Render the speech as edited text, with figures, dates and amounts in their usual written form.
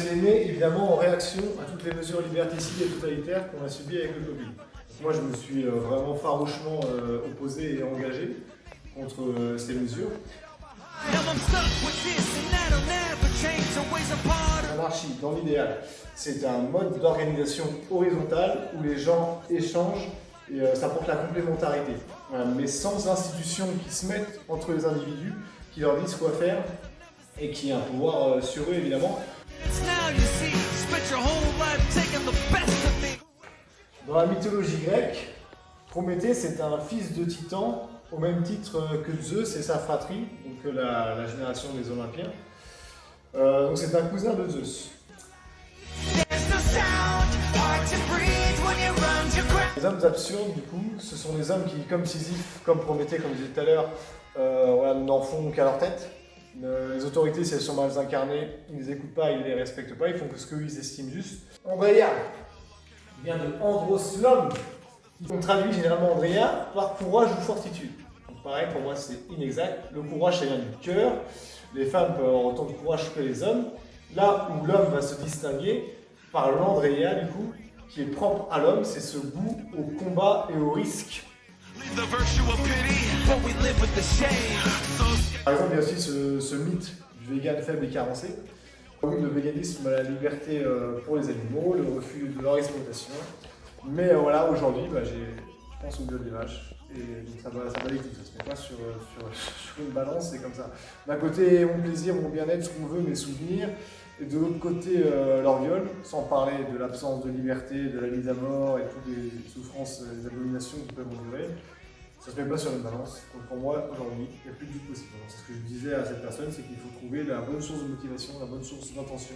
c'est né évidemment en réaction à toutes les mesures liberticides et totalitaires qu'on a subies avec le Covid. Moi, je me suis vraiment farouchement opposé et engagé contre ces mesures. L'anarchie, dans l'idéal, c'est un mode d'organisation horizontale où les gens échangent et ça porte la complémentarité. Voilà, mais sans institutions qui se mettent entre les individus, qui leur disent quoi faire et qui a un pouvoir sur eux évidemment. Dans la mythologie grecque, Prométhée c'est un fils de Titan au même titre que Zeus et sa fratrie, donc la génération des Olympiens. Donc c'est un cousin de Zeus. Les hommes absurdes, du coup, ce sont des hommes qui, comme Sisyphe, comme Prométhée, comme je disais tout à l'heure, voilà, n'en font qu'à leur tête. Les autorités, si elles sont mal incarnées, ils ne les écoutent pas, ils ne les respectent pas, ils font que ce qu'ils estiment juste. Andrea vient de Andros l'homme. On traduit généralement Andrea par courage ou fortitude. Donc pareil, pour moi c'est inexact. Le courage, ça vient du cœur. Les femmes peuvent avoir autant de courage que les hommes. Là où l'homme va se distinguer par l'Andrea, du coup, qui est propre à l'homme, c'est ce goût au combat et au risque. Par exemple, il y a aussi ce mythe du vegan faible et carencé. Le véganisme, la liberté pour les animaux, le refus de leur exploitation. Mais voilà, aujourd'hui, je pense au bio des vaches. Et donc ça valide tout, ça se met pas sur une balance, c'est comme ça. D'un côté, mon plaisir, mon bien-être, ce qu'on veut, mes souvenirs. Et de l'autre côté, leur viol, sans parler de l'absence de liberté, de la mise à mort et toutes les souffrances, les abominations qui peuvent endurer. Ça se met pas sur une balance. Donc pour moi, aujourd'hui, il n'y a plus de doute possible. C'est ce que je disais à cette personne, c'est qu'il faut trouver la bonne source de motivation, la bonne source d'intention.